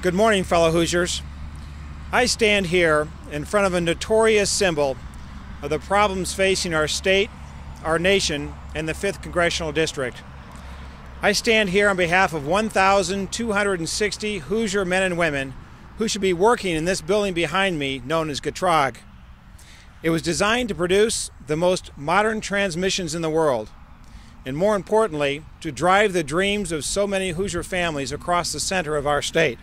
Good morning, fellow Hoosiers. I stand here in front of a notorious symbol of the problems facing our state, our nation, and the 5th Congressional District. I stand here on behalf of 1,260 Hoosier men and women who should be working in this building behind me known as Getrag. It was designed to produce the most modern transmissions in the world, and more importantly, to drive the dreams of so many Hoosier families across the center of our state.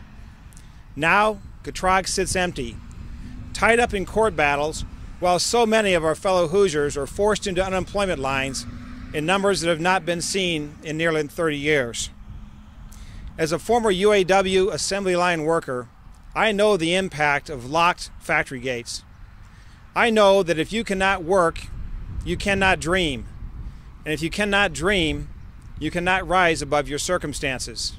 Now, Getrag sits empty, tied up in court battles, while so many of our fellow Hoosiers are forced into unemployment lines in numbers that have not been seen in nearly 30 years. As a former UAW assembly line worker, I know the impact of locked factory gates. I know that if you cannot work, you cannot dream. And if you cannot dream, you cannot rise above your circumstances.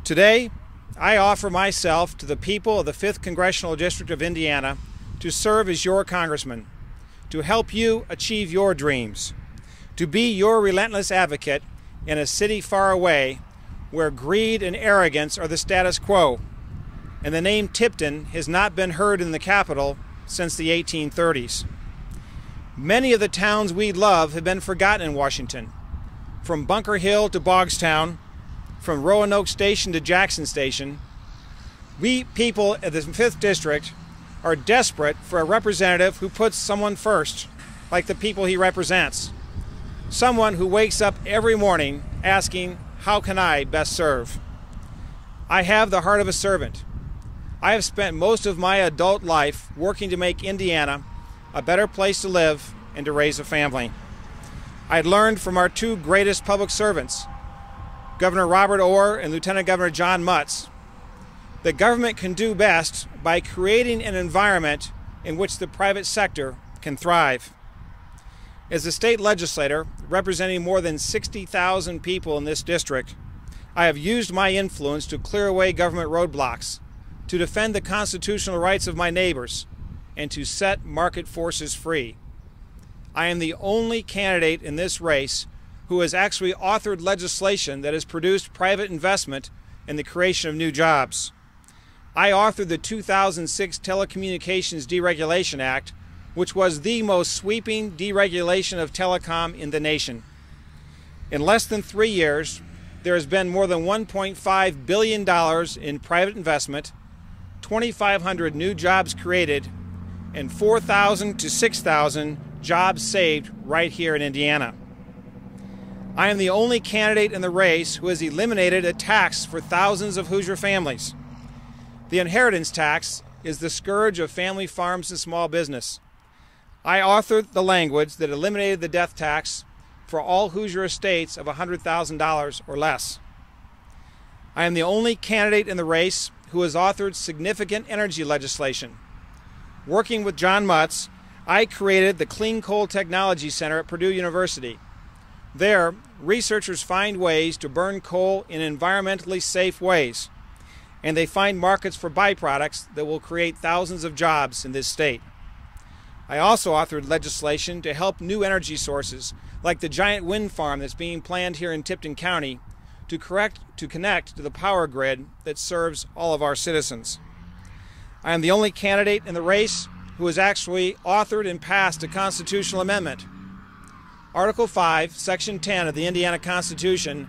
Today, I offer myself to the people of the 5th Congressional District of Indiana to serve as your congressman, to help you achieve your dreams, to be your relentless advocate in a city far away where greed and arrogance are the status quo, and the name Tipton has not been heard in the capital since the 1830s. Many of the towns we love have been forgotten in Washington, from Bunker Hill to Bogstown, from Roanoke Station to Jackson Station. We people at the 5th District are desperate for a representative who puts someone first, like the people he represents. Someone who wakes up every morning asking, how can I best serve? I have the heart of a servant. I have spent most of my adult life working to make Indiana a better place to live and to raise a family. I learned from our two greatest public servants, Governor Robert Orr and Lieutenant Governor John Mutz, that government can do best by creating an environment in which the private sector can thrive. As a state legislator representing more than 60,000 people in this district, I have used my influence to clear away government roadblocks, to defend the constitutional rights of my neighbors, and to set market forces free. I am the only candidate in this race who has actually authored legislation that has produced private investment in the creation of new jobs. I authored the 2006 Telecommunications Deregulation Act, which was the most sweeping deregulation of telecom in the nation. In less than 3 years, there has been more than $1.5 billion in private investment, 2,500 new jobs created, and 4,000 to 6,000 jobs saved right here in Indiana. I am the only candidate in the race who has eliminated a tax for thousands of Hoosier families. The inheritance tax is the scourge of family farms and small business. I authored the language that eliminated the death tax for all Hoosier estates of $100,000 or less. I am the only candidate in the race who has authored significant energy legislation. Working with John Mutz, I created the Clean Coal Technology Center at Purdue University. There, researchers find ways to burn coal in environmentally safe ways, and they find markets for byproducts that will create thousands of jobs in this state. I also authored legislation to help new energy sources, like the giant wind farm that's being planned here in Tipton County, to connect to the power grid that serves all of our citizens. I am the only candidate in the race who has actually authored and passed a constitutional amendment. Article 5, Section 10 of the Indiana Constitution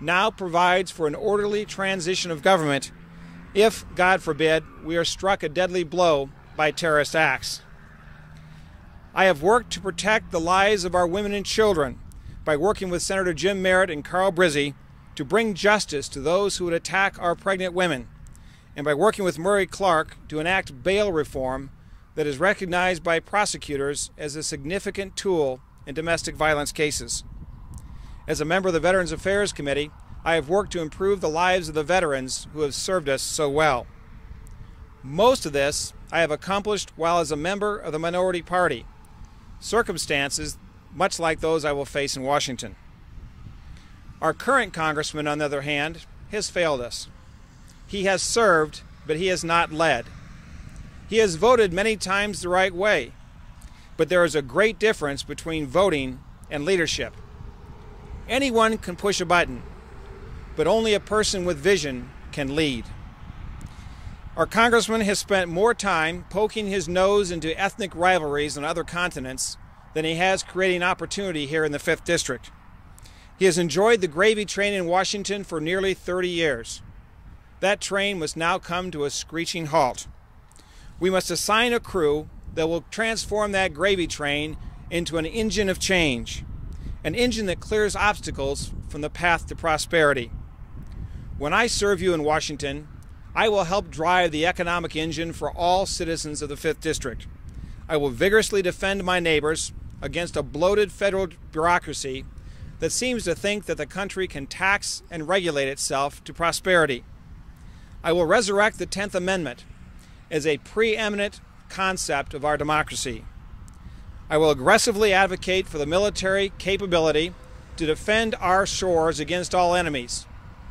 now provides for an orderly transition of government if, God forbid, we are struck a deadly blow by terrorist acts. I have worked to protect the lives of our women and children by working with Senator Jim Merritt and Carl Brizzi to bring justice to those who would attack our pregnant women, and by working with Murray Clark to enact bail reform that is recognized by prosecutors as a significant tool in domestic violence cases. As a member of the Veterans Affairs Committee, I have worked to improve the lives of the veterans who have served us so well. Most of this I have accomplished while as a member of the minority party, circumstances much like those I will face in Washington. Our current congressman, on the other hand, has failed us. He has served, but he has not led. He has voted many times the right way, but there is a great difference between voting and leadership. Anyone can push a button, but only a person with vision can lead. Our congressman has spent more time poking his nose into ethnic rivalries on other continents than he has creating opportunity here in the 5th District. He has enjoyed the gravy train in Washington for nearly 30 years. That train must now come to a screeching halt. We must assign a crew that will transform that gravy train into an engine of change, an engine that clears obstacles from the path to prosperity. When I serve you in Washington, I will help drive the economic engine for all citizens of the 5th District. I will vigorously defend my neighbors against a bloated federal bureaucracy that seems to think that the country can tax and regulate itself to prosperity. I will resurrect the 10th Amendment as a preeminent concept of our democracy. I will aggressively advocate for the military capability to defend our shores against all enemies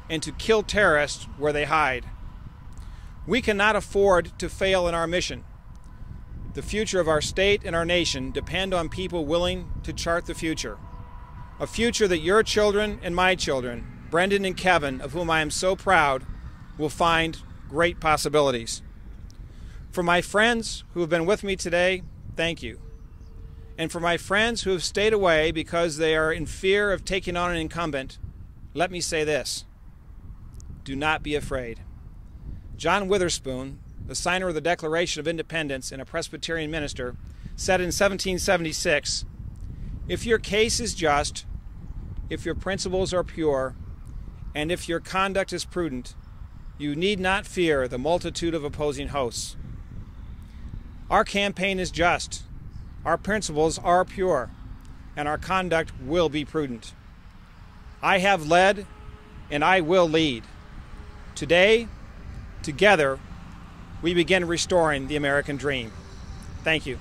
and to kill terrorists where they hide. We cannot afford to fail in our mission. The future of our state and our nation depend on people willing to chart the future. A future that your children and my children, Brendan and Kevin, of whom I am so proud, will find great possibilities. For my friends who have been with me today, thank you. And for my friends who have stayed away because they are in fear of taking on an incumbent, let me say this: do not be afraid. John Witherspoon, the signer of the Declaration of Independence and a Presbyterian minister, said in 1776, "If your case is just, if your principles are pure, and if your conduct is prudent, you need not fear the multitude of opposing hosts." Our campaign is just, our principles are pure, and our conduct will be prudent. I have led, and I will lead. Today, together, we begin restoring the American dream. Thank you.